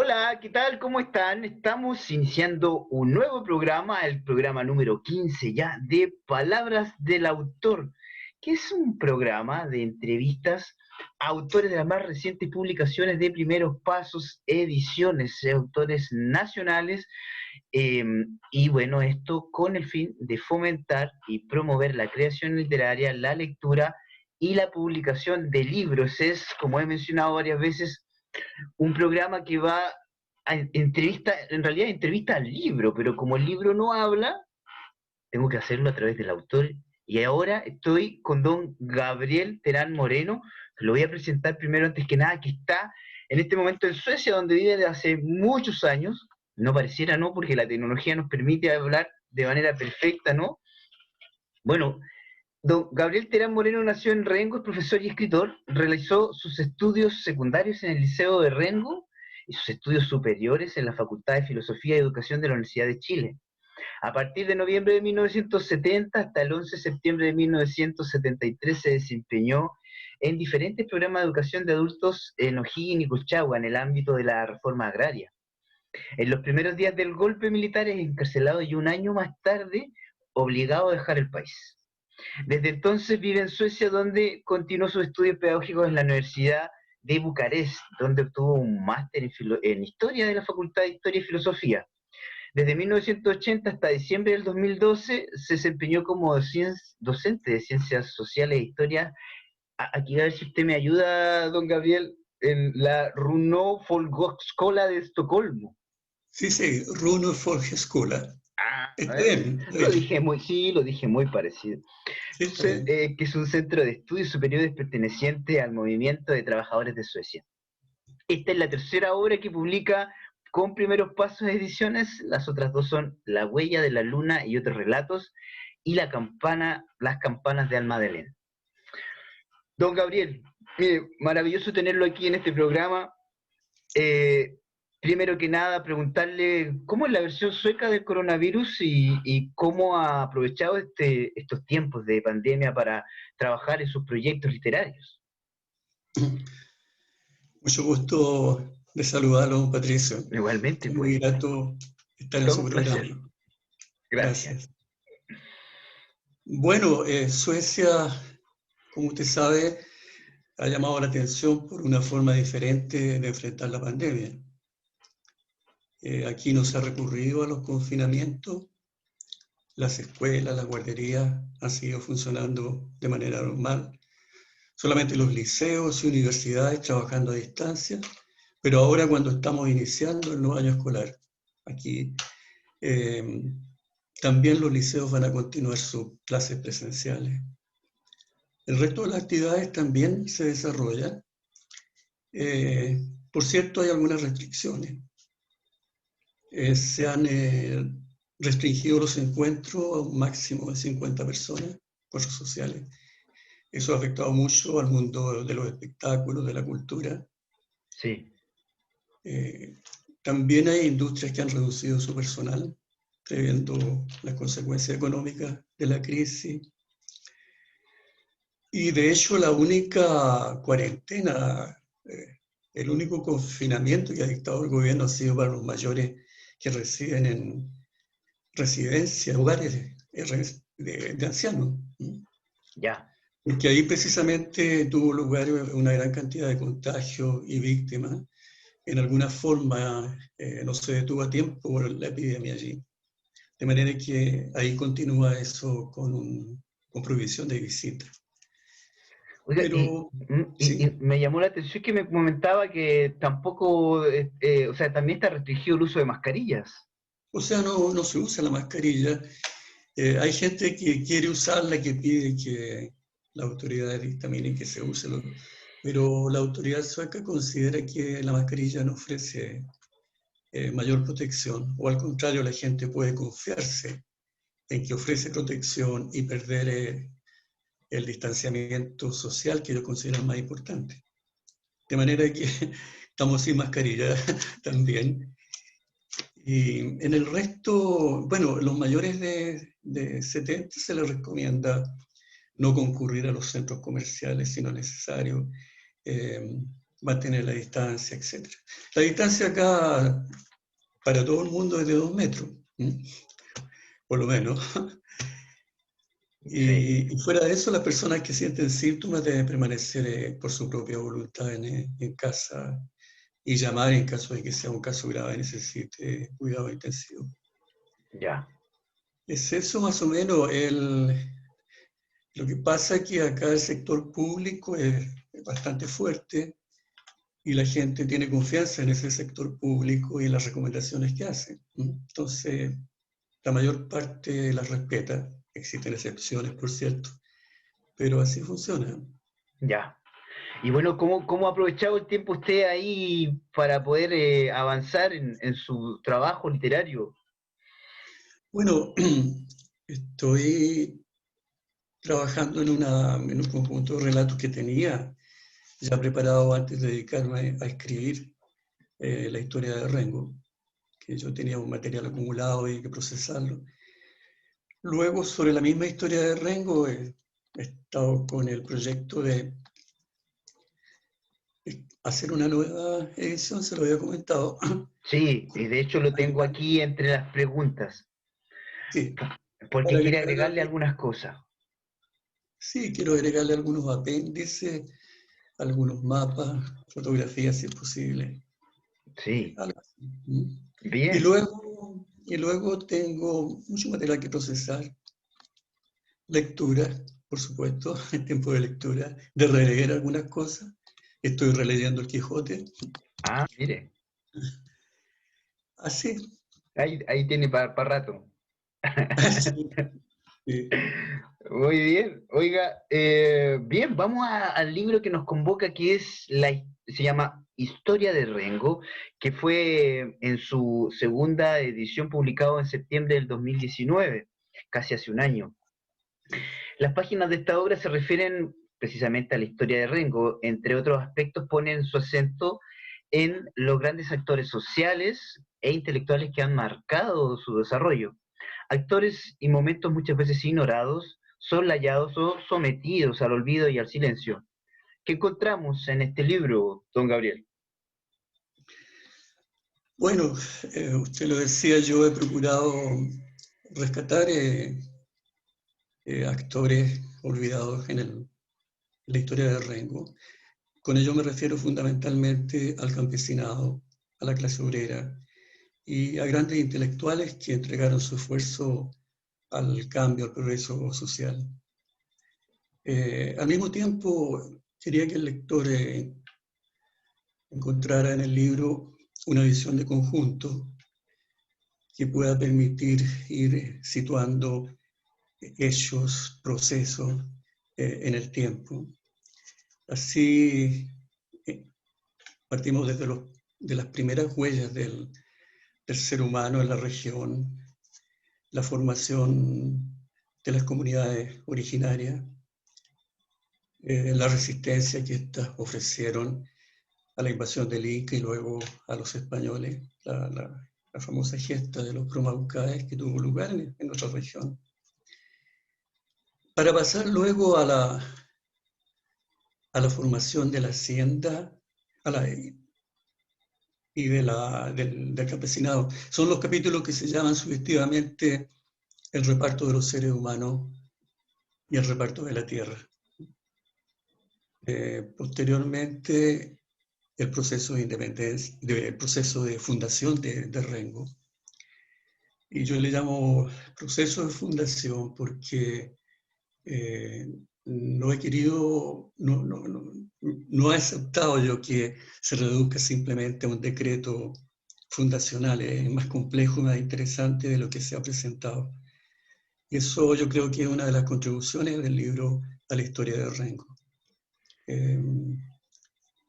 Hola, ¿qué tal? ¿Cómo están? Estamos iniciando un nuevo programa, el programa número 15 ya de Palabras del Autor, que es un programa de entrevistas a autores de las más recientes publicaciones de Primeros Pasos, ediciones de autores nacionales, eh, y bueno, esto con el fin de fomentar y promover la creación literaria, la lectura y la publicación de libros. Es, como he mencionado varias veces, un programa que va a entrevista, en realidad entrevista al libro, pero como el libro no habla, tengo que hacerlo a través del autor. Y ahora estoy con don Gabriel Terán Moreno, que lo voy a presentar primero antes que nada, que está en este momento en Suecia, donde vive desde hace muchos años. No pareciera, ¿no? Porque la tecnología nos permite hablar de manera perfecta, ¿no? Bueno, don Gabriel Terán Moreno nació en Rengo, es profesor y escritor, realizó sus estudios secundarios en el Liceo de Rengo y sus estudios superiores en la Facultad de Filosofía y Educación de la Universidad de Chile. A partir de noviembre de 1970 hasta el 11 de septiembre de 1973 se desempeñó en diferentes programas de educación de adultos en O'Higgins y Colchagua en el ámbito de la reforma agraria. En los primeros días del golpe militar es encarcelado y un año más tarde obligado a dejar el país. Desde entonces vive en Suecia, donde continuó sus estudios pedagógicos en la Universidad de Bucarest, donde obtuvo un máster en Historia de la Facultad de Historia y Filosofía. Desde 1980 hasta diciembre del 2012 se desempeñó como docente de Ciencias Sociales e Historia. Aquí a ver si usted me ayuda, don Gabriel, en la Runo Folkhögskola de Estocolmo. Sí, sí, Runo Folkhögskola. Está bien, está Lo bien. dije muy, sí, lo dije muy parecido. Sí, está bien. Que es un centro de estudios superiores perteneciente al movimiento de trabajadores de Suecia. Esta es la tercera obra que publica con Primeros Pasos Ediciones. Las otras dos son La huella de la luna y otros relatos, y Las campanas de Alma de Almadén. Don Gabriel, maravilloso tenerlo aquí en este programa. Eh, Primero que nada, preguntarle cómo es la versión sueca del coronavirus y cómo ha aprovechado estos tiempos de pandemia para trabajar en sus proyectos literarios. Mucho gusto de saludarlo, don Patricio. Igualmente, Es muy pues, grato estar en todo su un placer. programa. Gracias. Gracias. Bueno, Suecia, como usted sabe, ha llamado la atención por una forma diferente de enfrentar la pandemia. Aquí no se ha recurrido a los confinamientos, las escuelas, las guarderías han seguido funcionando de manera normal. Solamente los liceos y universidades trabajando a distancia, pero ahora cuando estamos iniciando el nuevo año escolar, aquí también los liceos van a continuar sus clases presenciales. El resto de las actividades también se desarrollan. Por cierto, hay algunas restricciones. Se han restringido los encuentros a un máximo de 50 personas, encuentros sociales. Eso ha afectado mucho al mundo de los espectáculos, de la cultura. Sí. También hay industrias que han reducido su personal, previendo las consecuencias económicas de la crisis. Y de hecho la única cuarentena, el único confinamiento que ha dictado el gobierno ha sido para los mayores que residen en residencias, hogares de ancianos. Ya. Porque ahí precisamente tuvo lugar una gran cantidad de contagios y víctimas. En alguna forma no se detuvo a tiempo por la epidemia allí. De manera que ahí continúa eso con prohibición de visitas. Oiga, Pero y sí, me llamó la atención que me comentaba que tampoco, o sea, también está restringido el uso de mascarillas. o sea, no se usa la mascarilla. Hay gente que quiere usarla, que pide que las autoridades dictaminen que se use, pero la autoridad sueca considera que la mascarilla no ofrece mayor protección, o al contrario, la gente puede confiarse en que ofrece protección y perder el distanciamiento social que ellos consideran más importante. De manera que estamos sin mascarilla también. Y en el resto, bueno, los mayores de 70 se les recomienda no concurrir a los centros comerciales si no es necesario, mantener la distancia, etc. La distancia acá para todo el mundo es de 2 metros, por lo menos. Sí, Y fuera de eso, las personas que sienten síntomas deben permanecer por su propia voluntad en casa y llamar en caso de que sea un caso grave y necesite cuidado intensivo. ya, Es eso más o menos. Lo que pasa es que acá el sector público es bastante fuerte y la gente tiene confianza en ese sector público y en las recomendaciones que hace. Entonces, la mayor parte las respeta. Existen excepciones, por cierto, pero así funciona. ya. Y bueno, ¿cómo ha aprovechado el tiempo usted ahí para poder avanzar en su trabajo literario? Bueno, estoy trabajando en un conjunto de relatos que tenía ya preparado antes de dedicarme a escribir la historia de Rengo, que yo tenía un material acumulado y hay que procesarlo. Luego, sobre la misma historia de Rengo, he estado con el proyecto de hacer una nueva edición, se lo había comentado. Sí, y de hecho lo tengo aquí entre las preguntas, Sí, para porque quiere agregarle agregarle, algunas cosas. sí, quiero agregarle algunos apéndices, algunos mapas, fotografías si es posible, Sí, algo así. ¿Mm? bien, Y luego tengo mucho material que procesar, lectura, por supuesto, el tiempo de lectura, de releer algunas cosas. Estoy releyendo El Quijote. ah, mire, Así. ahí tiene para rato. Así. Sí. Muy bien, oiga, bien, vamos al libro que nos convoca, que es se llama Historia de Rengo, que fue en su segunda edición publicado en septiembre del 2019, casi hace un año. Las páginas de esta obra se refieren precisamente a la historia de Rengo, entre otros aspectos ponen su acento en los grandes actores sociales e intelectuales que han marcado su desarrollo. Actores y momentos muchas veces ignorados, soslayados o sometidos al olvido y al silencio. ¿Qué encontramos en este libro, don Gabriel? Bueno, usted lo decía, yo he procurado rescatar actores olvidados en la historia de Rengo. Con ello me refiero fundamentalmente al campesinado, a la clase obrera y a grandes intelectuales que entregaron su esfuerzo al cambio, al progreso social. Al mismo tiempo, quería que el lector encontrara en el libro una visión de conjunto que pueda permitir ir situando hechos, procesos en el tiempo. Así partimos de las primeras huellas del ser humano en la región, la formación de las comunidades originarias, la resistencia que éstas ofrecieron a la invasión del Inca y luego a los españoles, la famosa gesta de los Promaucaes que tuvo lugar en nuestra región. Para pasar luego a la formación de la hacienda y del campesinado. Son los capítulos que se llaman subjetivamente el reparto de los seres humanos y el reparto de la tierra. Posteriormente, el proceso de independencia, el proceso de fundación de Rengo. Y yo le llamo proceso de fundación porque no he querido, no he aceptado yo que se reduzca simplemente a un decreto fundacional, es más complejo, más interesante de lo que se ha presentado. Y eso yo creo que es una de las contribuciones del libro a la historia de Rengo.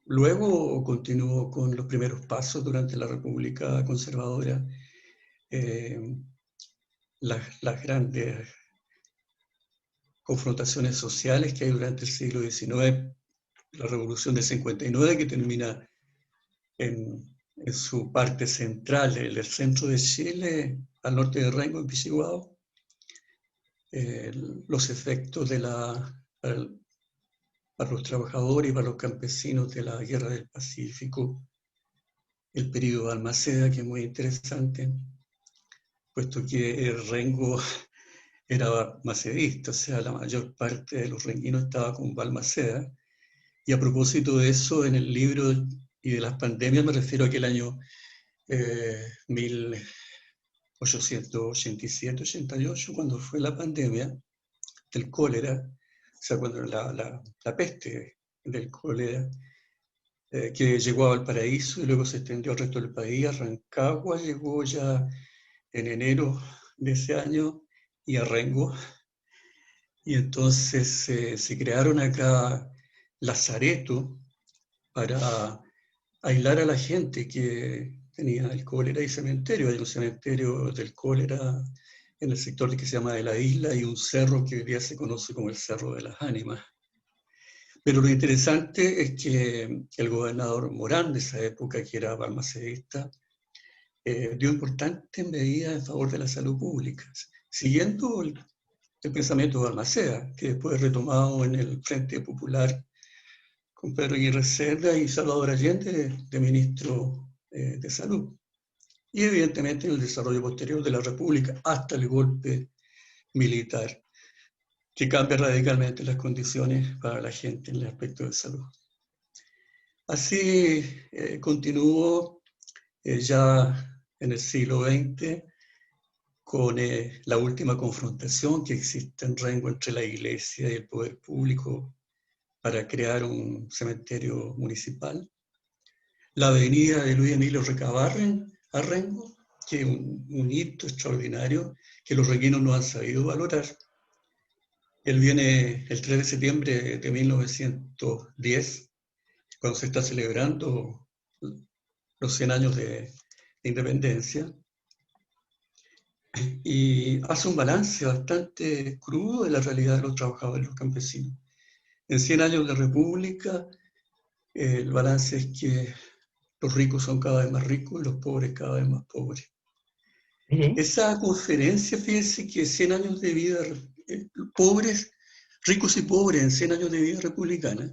Luego continuó con los primeros pasos durante la República Conservadora, las grandes confrontaciones sociales que hay durante el siglo XIX, la Revolución del 59 que termina en su parte central, en el centro de Chile, al norte de Rengo, en Pichiguao, los efectos para los trabajadores y para los campesinos de la Guerra del Pacífico, el período de Balmaceda, que es muy interesante, puesto que el Rengo era balmacedista, o sea, la mayor parte de los renguinos estaba con Balmaceda. Y a propósito de eso, en el libro y de las pandemias me refiero a aquel año 1887-88, cuando fue la pandemia del cólera, o sea, cuando la peste del cólera, que llegó a Valparaíso y luego se extendió al resto del país. A Rancagua llegó ya en enero de ese año y a Rengo. Y entonces se crearon acá lazaretos para aislar a la gente que tenía el cólera y cementerio. Hay un cementerio del cólera en el sector que se llama de la isla y un cerro que hoy día se conoce como el Cerro de las Ánimas. Pero lo interesante es que el gobernador Morán de esa época, que era balmacedista, dio importantes medidas en favor de la salud pública, siguiendo el pensamiento de Balmaceda, que después retomado en el Frente Popular con Pedro Aguirre Cerda y Salvador Allende de ministro de Salud. Y evidentemente en el desarrollo posterior de la República hasta el golpe militar, que cambia radicalmente las condiciones para la gente en el aspecto de salud. Así continuó ya en el siglo XX con la última confrontación que existe en Rengo entre la Iglesia y el poder público para crear un cementerio municipal. La avenida de Luis Emilio Recabarren a Rengo, que es un hito extraordinario que los renguinos no han sabido valorar. Él viene el 3 de septiembre de 1910, cuando se está celebrando los 100 años de independencia, y hace un balance bastante crudo de la realidad de los trabajadores y los campesinos. En 100 años de república, el balance es que los ricos son cada vez más ricos y los pobres cada vez más pobres. Esa conferencia, fíjense que 100 años de vida, pobres, ricos y pobres en 100 años de vida republicana,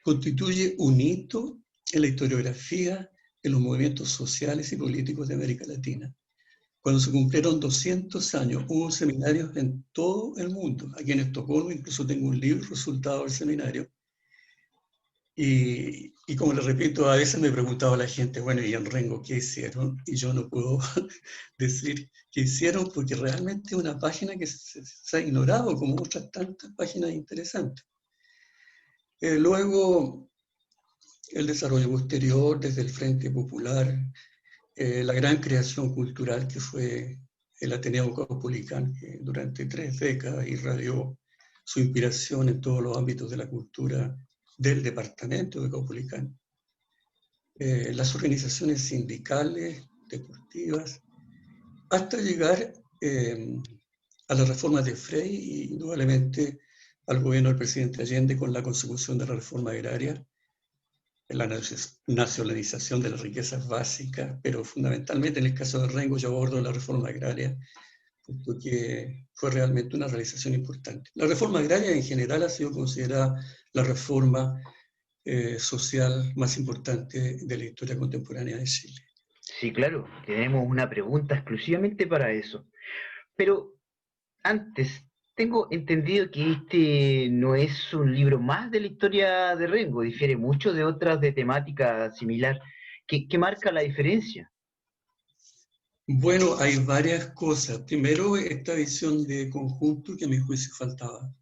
constituye un hito en la historiografía de los movimientos sociales y políticos de América Latina. Cuando se cumplieron 200 años, hubo seminarios en todo el mundo. Aquí en Estocolmo incluso tengo un libro, resultado del seminario. Y como les repito, a veces me preguntaba la gente, bueno, ¿y en Rengo qué hicieron? Y yo no puedo decir qué hicieron porque realmente es una página que se ha ignorado como otras tantas páginas interesantes. Luego, el desarrollo posterior desde el Frente Popular, la gran creación cultural que fue el Ateneo Caupolicán, que durante 3 décadas irradió su inspiración en todos los ámbitos de la cultura del departamento de Caupolicán. Las organizaciones sindicales, deportivas, hasta llegar a las reformas de Frey y indudablemente al gobierno del presidente Allende con la consecución de la reforma agraria, la nacionalización de las riquezas básicas, pero fundamentalmente en el caso de Rengo yo abordo la reforma agraria, porque fue realmente una realización importante. La reforma agraria en general ha sido considerada la reforma social más importante de la historia contemporánea de Chile. Sí, claro, tenemos una pregunta exclusivamente para eso. Pero antes, tengo entendido que este no es un libro más de la historia de Rengo, difiere mucho de otras de temática similar. ¿Qué marca la diferencia? Bueno, hay varias cosas. Primero, esta visión de conjunto que a mi juicio faltaba.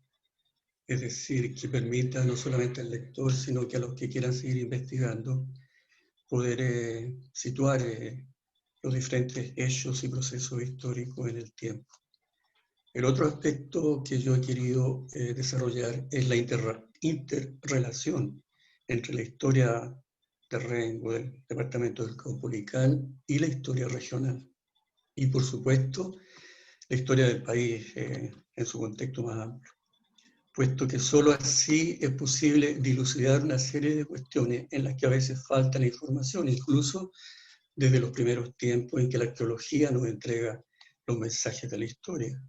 Es decir, que permita no solamente al lector, sino que a los que quieran seguir investigando, poder situar los diferentes hechos y procesos históricos en el tiempo. El otro aspecto que yo he querido desarrollar es la interrelación entre la historia de Rengo, del departamento del Caupolicán, y la historia regional. Y por supuesto, la historia del país en su contexto más amplio, puesto que solo así es posible dilucidar una serie de cuestiones en las que a veces falta la información, incluso desde los primeros tiempos en que la arqueología nos entrega los mensajes de la historia.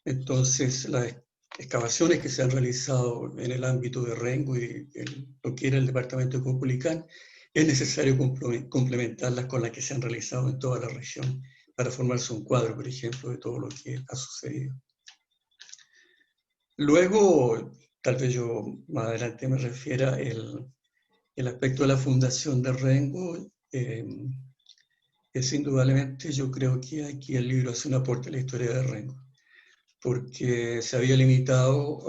Entonces, excavaciones que se han realizado en el ámbito de Rengo y lo que era el departamento de Caupolicán, es necesario complementarlas con las que se han realizado en toda la región para formarse un cuadro, por ejemplo, de todo lo que ha sucedido. Luego, tal vez yo más adelante me refiera el aspecto de la fundación de Rengo, es indudablemente, yo creo que aquí el libro hace un aporte a la historia de Rengo, porque se había limitado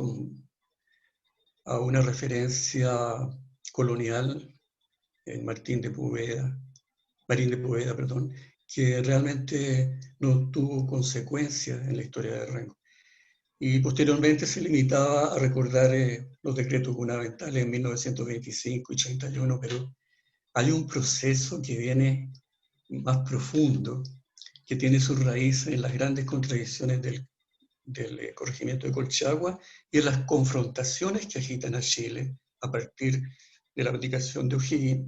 a una referencia colonial en Marín de Poveda, perdón, que realmente no tuvo consecuencias en la historia de Rengo. Y posteriormente se limitaba a recordar los decretos gubernamentales en 1925 y 81, pero hay un proceso que viene más profundo, que tiene sus raíces en las grandes contradicciones del corregimiento de Colchagua y en las confrontaciones que agitan a Chile a partir de la abdicación de O'Higgins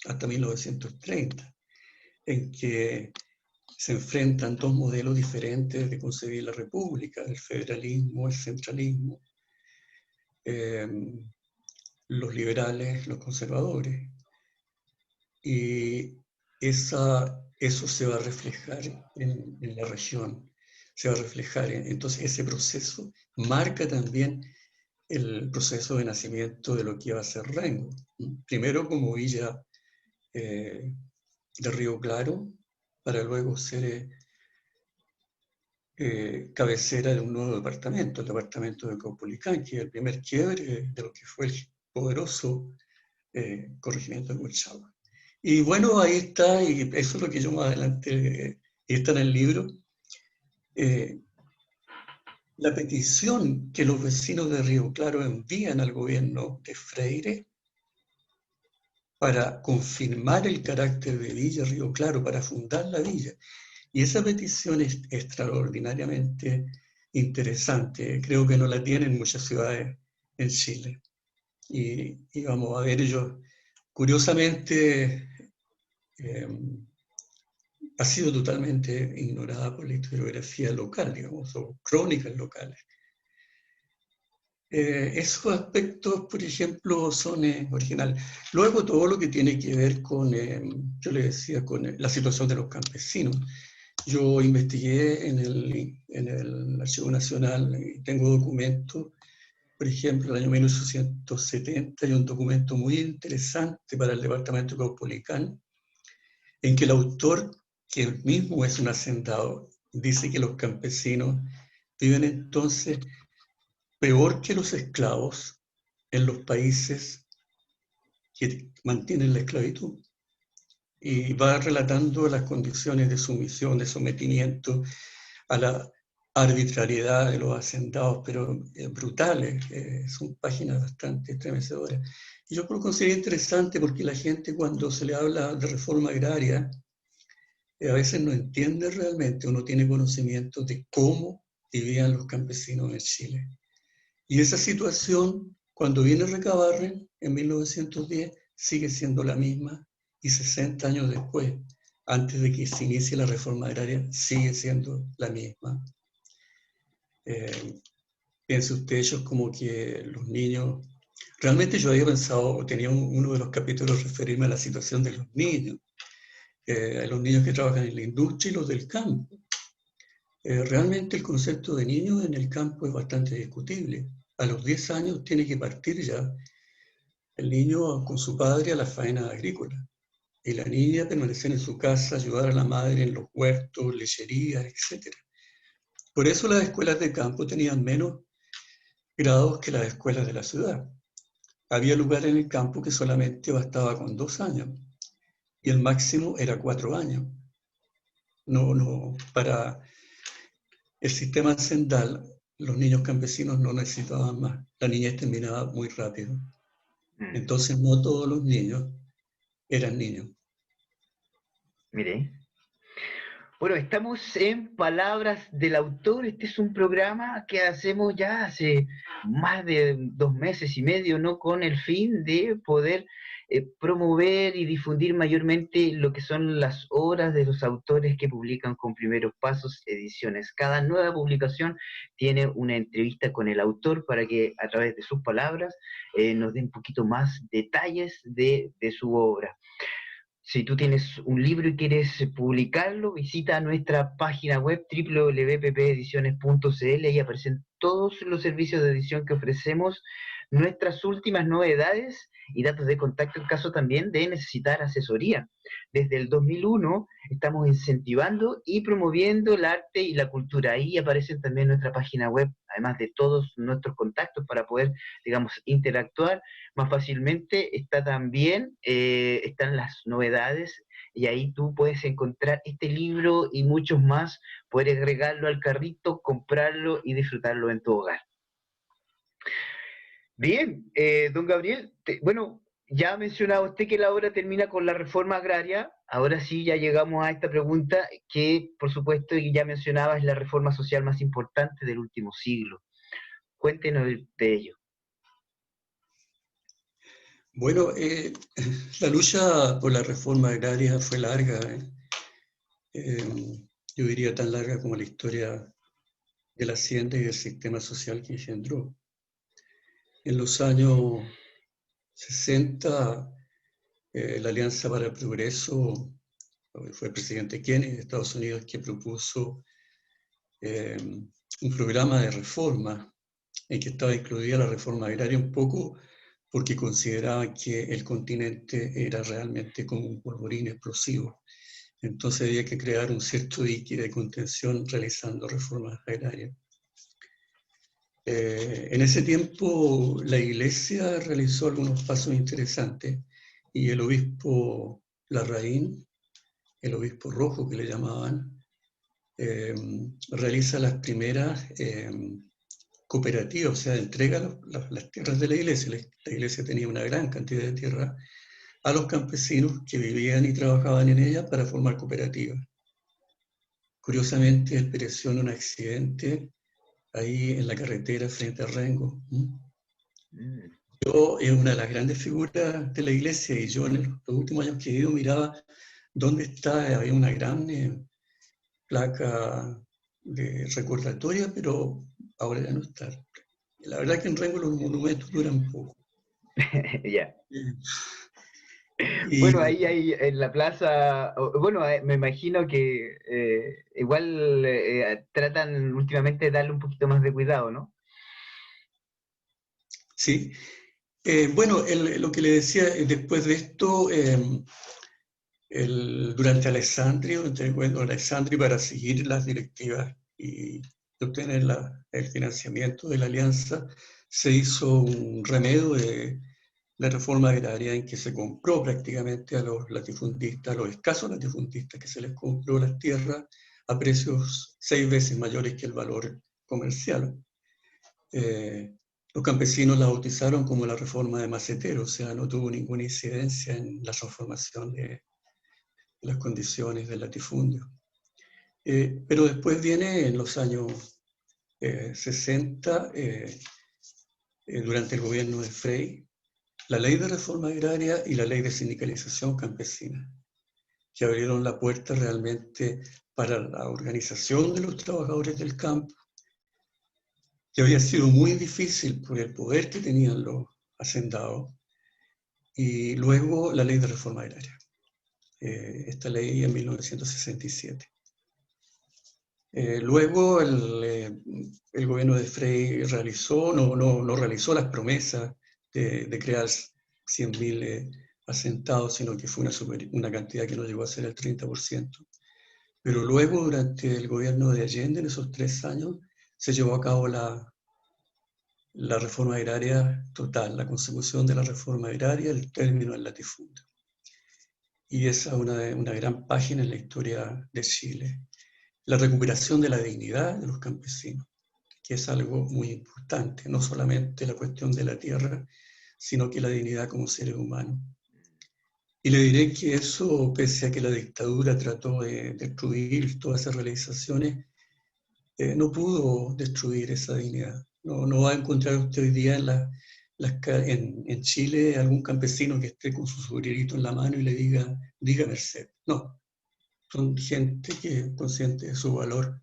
hasta 1930, en que se enfrentan dos modelos diferentes de concebir la república, el federalismo, el centralismo, los liberales, los conservadores. Y eso se va a reflejar en la región, se va a reflejar. Entonces ese proceso marca también el proceso de nacimiento de lo que iba a ser Rengo. Primero como villa de Río Claro, para luego ser cabecera de un nuevo departamento, el departamento de Caupolicán, que es el primer quiebre de lo que fue el poderoso corregimiento de Colchagua. Y bueno, ahí está, y eso es lo que yo más adelante, y está en el libro, la petición que los vecinos de Río Claro envían al gobierno de Freire para confirmar el carácter de Villa Río Claro, para fundar la villa. Y esa petición es extraordinariamente interesante. Creo que no la tienen muchas ciudades en Chile. Y vamos a ver, ellos, curiosamente, ha sido totalmente ignorada por la historiografía local, digamos, o crónicas locales. Esos aspectos, por ejemplo, son originales. Luego todo lo que tiene que ver con, yo le decía, con la situación de los campesinos. Yo investigué en el Archivo Nacional y tengo documentos, por ejemplo, en el año 1870 hay un documento muy interesante para el departamento de Caupolicán, en que el autor, que él mismo es un hacendado, dice que los campesinos viven entonces peor que los esclavos en los países que mantienen la esclavitud. Y va relatando las condiciones de sumisión, de sometimiento a la arbitrariedad de los hacendados, pero brutales, son páginas bastante estremecedoras. Y yo lo considero interesante porque la gente cuando se le habla de reforma agraria, a veces no entiende realmente o no tiene conocimiento de cómo vivían los campesinos en Chile. Y esa situación, cuando viene Recabarren, en 1910, sigue siendo la misma, y 60 años después, antes de que se inicie la reforma agraria, sigue siendo la misma. Piense usted, ellos como que los niños... Realmente yo había pensado, tenía uno de los capítulos referirme a la situación de los niños que trabajan en la industria y los del campo. Realmente el concepto de niño en el campo es bastante discutible. A los 10 años tiene que partir ya el niño con su padre a la faena agrícola y la niña permanecer en su casa, ayudar a la madre en los huertos, lecherías, etc. Por eso las escuelas de campo tenían menos grados que las escuelas de la ciudad. Había lugares en el campo que solamente bastaba con 2 años y el máximo era 4 años. Para el sistema hacendal, los niños campesinos no necesitaban más. La niñez terminaba muy rápido. Entonces no todos los niños eran niños. Mire. Bueno, estamos en Palabras del Autor. Este es un programa que hacemos ya hace más de 2 meses y medio, ¿no? Con el fin de poder promover y difundir mayormente lo que son las obras de los autores que publican con Primeros Pasos Ediciones. Cada nueva publicación tiene una entrevista con el autor para que a través de sus palabras nos dé un poquito más detalles de su obra. Si tú tienes un libro y quieres publicarlo, visita nuestra página web www.ppediciones.cl. Ahí aparecen todos los servicios de edición que ofrecemos, nuestras últimas novedades y datos de contacto en caso también de necesitar asesoría. Desde el 2001 estamos incentivando y promoviendo el arte y la cultura. Ahí aparecen también nuestra página web, además de todos nuestros contactos para poder, digamos, interactuar más fácilmente. Está también, están las novedades y ahí tú puedes encontrar este libro y muchos más, poder agregarlo al carrito, comprarlo y disfrutarlo en tu hogar. Bien, don Gabriel, bueno, ya ha mencionado usted que la obra termina con la reforma agraria. Ahora sí, ya llegamos a esta pregunta que, por supuesto, y ya mencionaba, es la reforma social más importante del último siglo. Cuéntenos de ello. Bueno, la lucha por la reforma agraria fue larga, yo diría tan larga como la historia de la hacienda y del sistema social que engendró. En los años 60, la Alianza para el Progreso, fue el presidente Kennedy de Estados Unidos que propuso un programa de reforma en que estaba incluida la reforma agraria un poco porque consideraban que el continente era realmente como un polvorín explosivo. Entonces había que crear un cierto dique de contención realizando reformas agrarias. En ese tiempo la Iglesia realizó algunos pasos interesantes y el obispo Larraín, el obispo rojo que le llamaban, realiza las primeras cooperativas, o sea, entrega las tierras de la Iglesia. La Iglesia tenía una gran cantidad de tierra a los campesinos que vivían y trabajaban en ella para formar cooperativas. Curiosamente, él pereció en un accidente ahí en la carretera frente a Rengo. Yo, es una de las grandes figuras de la iglesia, y yo en los últimos años que he ido miraba dónde está, había una gran placa de recordatoria, pero ahora ya no está. La verdad que en Rengo los monumentos duran poco. Ya. Y, Bueno, ahí hay en la plaza, bueno, me imagino que igual tratan últimamente de darle un poquito más de cuidado, ¿no? sí, bueno, lo que le decía, después de esto, durante Alessandri, bueno, Alessandri para seguir las directivas y obtener el financiamiento de la alianza, se hizo un remedio de la reforma agraria en que se compró prácticamente a los latifundistas, a los escasos latifundistas que se les compró las tierras a precios 6 veces mayores que el valor comercial. Los campesinos la bautizaron como la reforma de Macetero, o sea, no tuvo ninguna incidencia en la transformación de las condiciones del latifundio. Pero después viene en los años 60, durante el gobierno de Frei, la ley de reforma agraria y la ley de sindicalización campesina, que abrieron la puerta realmente para la organización de los trabajadores del campo, que había sido muy difícil por el poder que tenían los hacendados, y luego la ley de reforma agraria, esta ley en 1967. Luego el gobierno de Frei no realizó las promesas de crear 100.000 asentados, sino que fue una cantidad que no llegó a ser el 30%. Pero luego, durante el gobierno de Allende, en esos 3 años, se llevó a cabo la reforma agraria total, la consecución de la reforma agraria, el término del latifundio. Y esa es una gran página en la historia de Chile. La recuperación de la dignidad de los campesinos, que es algo muy importante, no solamente la cuestión de la tierra, sino que la dignidad como seres humanos. Y le diré que eso, pese a que la dictadura trató de destruir todas esas realizaciones, no pudo destruir esa dignidad. No va a encontrar usted hoy día en Chile algún campesino que esté con su sombrerito en la mano y le diga Merced. No, son gente que es consciente de su valor,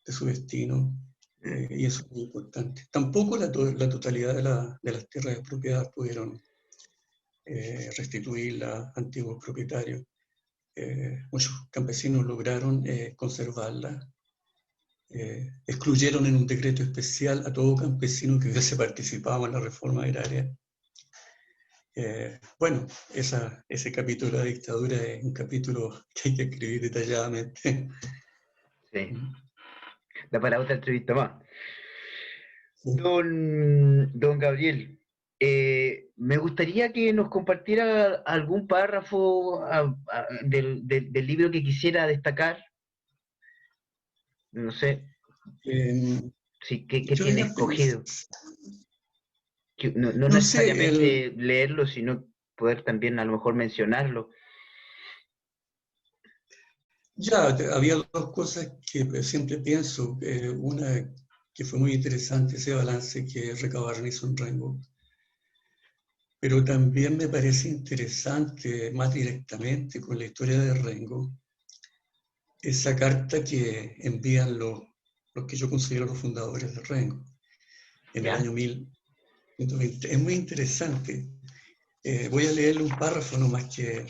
de su destino, y eso es muy importante. Tampoco la totalidad de las tierras de propiedad pudieron restituirlas a antiguos propietarios. Muchos campesinos lograron conservarlas. Excluyeron en un decreto especial a todo campesino que hubiese participado en la reforma agraria. Bueno, ese capítulo de la dictadura es un capítulo que hay que escribir detalladamente. Sí, da para otra entrevista más. Sí. Don Gabriel, me gustaría que nos compartiera algún párrafo del libro que quisiera destacar. No sé, Eh, sí, ¿qué yo tiene era feliz. escogido? Que no No sé, necesariamente leerlo, sino poder también a lo mejor mencionarlo. ya había dos cosas que siempre pienso. Una que fue muy interesante, ese balance que recabaron hizo en Rengo. Pero también me parece interesante, más directamente con la historia de Rengo, esa carta que envían los que yo considero los fundadores de Rengo en el ¿Ya? año 1120. Es muy interesante. Voy a leerle un párrafo nomás que...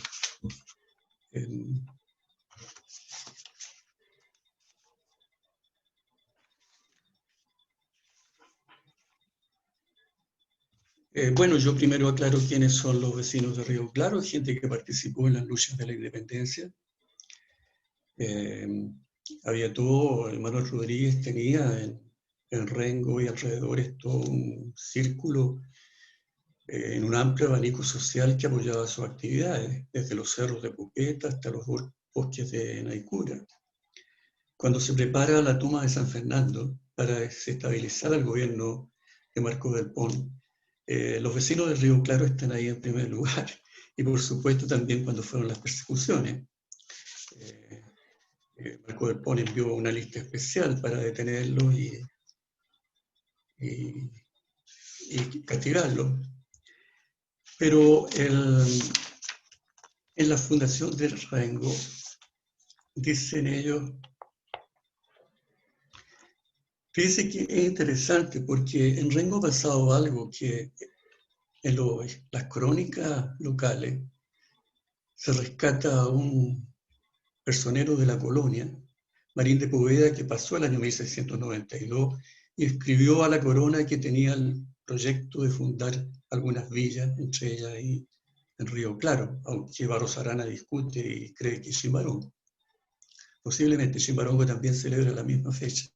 bueno, yo primero aclaro quiénes son los vecinos de Río Claro, gente que participó en las luchas de la independencia. Había todo, Manuel Rodríguez tenía en Rengo y alrededores todo un círculo en un amplio abanico social que apoyaba sus actividades, desde los cerros de Pupeta hasta los bosques de Naicura. Cuando se prepara la toma de San Fernando para desestabilizar al gobierno de Marcos del Pont, los vecinos del Río Claro están ahí en primer lugar, y por supuesto también cuando fueron las persecuciones. Marcos del Pont envió una lista especial para detenerlos y castigarlos. Pero en la fundación del Rengo, dicen ellos, fíjense que es interesante porque en Rengo ha pasado algo que en las crónicas locales se rescata a un personero de la colonia, Marín de Poveda, que pasó el año 1692 y escribió a la corona que tenía el proyecto de fundar algunas villas, entre ellas y en Río Claro, aunque Barros Arana discute y cree que es Chimbarongo. Posiblemente Chimbarongo también celebra la misma fecha.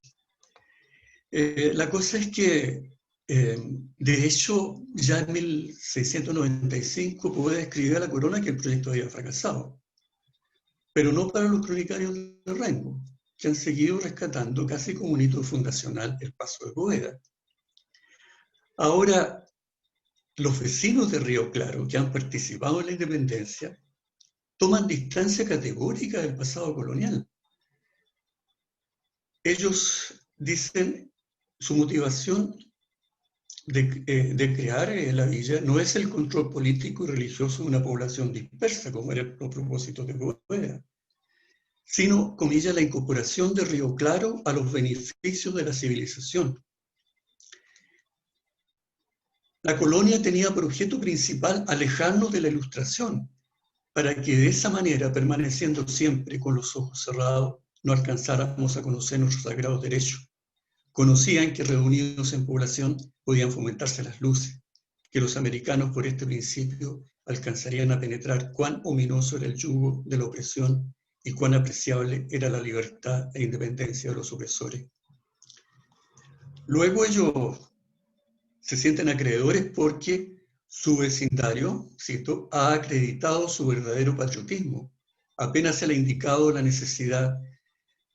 La cosa es que, de hecho, ya en 1695 Poveda escribió a la corona que el proyecto había fracasado, pero no para los cronicarios de Rengo, que han seguido rescatando casi como un hito fundacional el paso de Poveda. Ahora, los vecinos de Río Claro, que han participado en la independencia, toman distancia categórica del pasado colonial. Ellos dicen su motivación de crear la villa no es el control político y religioso de una población dispersa, como era el propósito de Poveda, sino, comilla, la incorporación de Río Claro a los beneficios de la civilización. La colonia tenía por objeto principal alejarnos de la Ilustración, para que de esa manera, permaneciendo siempre con los ojos cerrados, no alcanzáramos a conocer nuestros sagrados derechos. Conocían que reunidos en población podían fomentarse las luces, que los americanos por este principio alcanzarían a penetrar cuán ominoso era el yugo de la opresión y cuán apreciable era la libertad e independencia de los opresores. Luego ellos se sienten acreedores porque su vecindario, cito, ha acreditado su verdadero patriotismo. Apenas se le ha indicado la necesidad,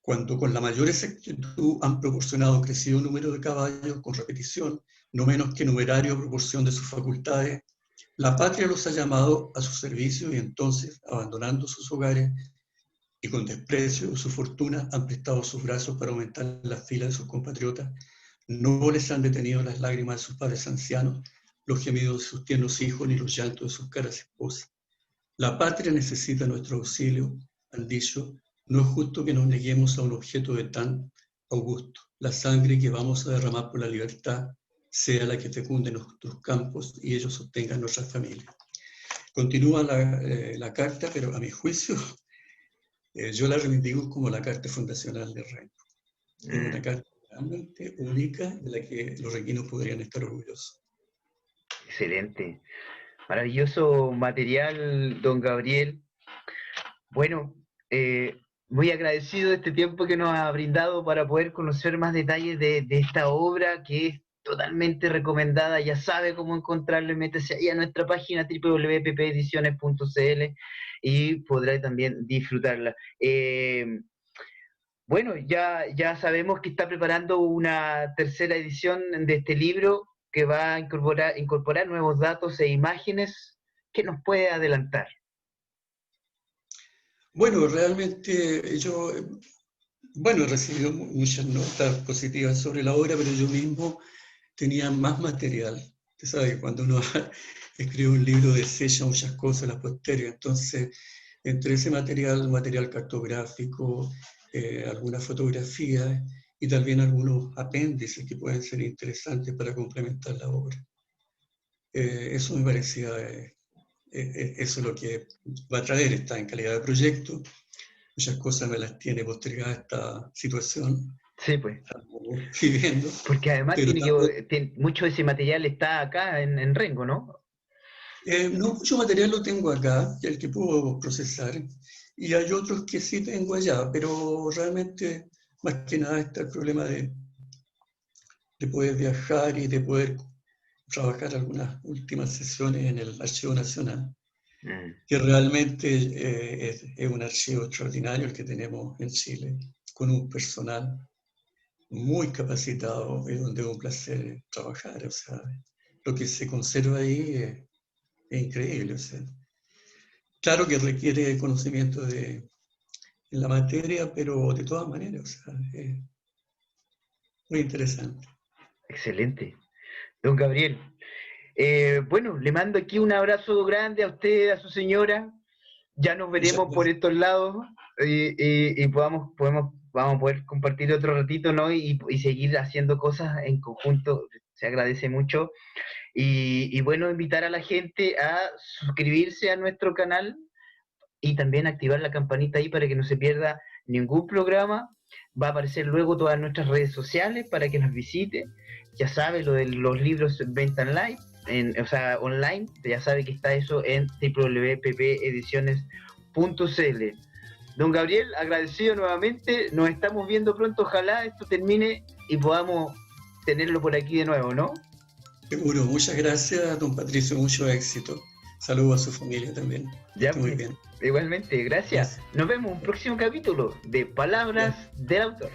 cuando con la mayor exactitud han proporcionado crecido número de caballos con repetición, no menos que numerario proporción de sus facultades, La patria los ha llamado a su servicio y entonces, abandonando sus hogares y con desprecio de su fortuna, han prestado sus brazos para aumentar las filas de sus compatriotas. No les han detenido las lágrimas de sus padres ancianos, los gemidos de sus tiernos hijos, ni los llantos de sus caras esposas. La patria necesita nuestro auxilio, han dicho. No es justo que nos neguemos a un objeto de tan augusto. La sangre que vamos a derramar por la libertad sea la que fecunde nuestros campos y ellos sostengan nuestras familias. Continúa la carta, pero a mi juicio, yo la reivindico como la carta fundacional del Rengo. Es una carta realmente única de la que los renguinos podrían estar orgullosos. Excelente. Maravilloso material, don Gabriel. Bueno, muy agradecido de este tiempo que nos ha brindado para poder conocer más detalles de esta obra que es totalmente recomendada. Ya sabe cómo encontrarlo, métese ahí a nuestra página www.ppediciones.cl y podrá también disfrutarla. Bueno, ya sabemos que está preparando una tercera edición de este libro que va a incorporar nuevos datos e imágenes. ¿Qué nos puede adelantar? Bueno, realmente yo he recibido muchas notas positivas sobre la obra, pero yo mismo tenía más material. Usted sabe que cuando uno escribe un libro desecha muchas cosas, las posteriores. Entonces, entre ese material cartográfico, algunas fotografías y también algunos apéndices que pueden ser interesantes para complementar la obra. Eso me parecía, eso es lo que va a traer, está en calidad de proyecto. Muchas cosas me las tiene postergadas esta situación. Sí, pues. Estamos viviendo. Porque además mucho de ese material está acá en Rengo, ¿no? No, mucho material lo tengo acá, el que puedo procesar, y hay otros que sí tengo allá, pero realmente, más que nada, está el problema de poder viajar y de poder trabajar algunas últimas sesiones en el Archivo Nacional, que realmente es un archivo extraordinario el que tenemos en Chile, con un personal muy capacitado y donde es un placer trabajar. O sea, lo que se conserva ahí es increíble. O sea, claro que requiere conocimiento en la materia, pero de todas maneras, o sea, es muy interesante. Excelente. Don Gabriel, bueno, le mando aquí un abrazo grande a usted, a su señora. Ya nos veremos por estos lados y vamos a poder compartir otro ratito, ¿no? Y seguir haciendo cosas en conjunto. Se agradece mucho. Y bueno, invitar a la gente a suscribirse a nuestro canal y también activar la campanita ahí para que no se pierda ningún programa. Va a aparecer luego todas nuestras redes sociales para que nos visite. Ya sabe lo de los libros en venta online, online, ya sabe que está eso en www.ppediciones.cl. Don Gabriel, agradecido nuevamente, nos estamos viendo pronto, ojalá esto termine y podamos tenerlo por aquí de nuevo, ¿no? Seguro, muchas gracias, don Patricio, mucho éxito. Saludos a su familia también. Ya, muy bien. Igualmente, gracias. Nos vemos en un próximo capítulo de Palabras del Autor.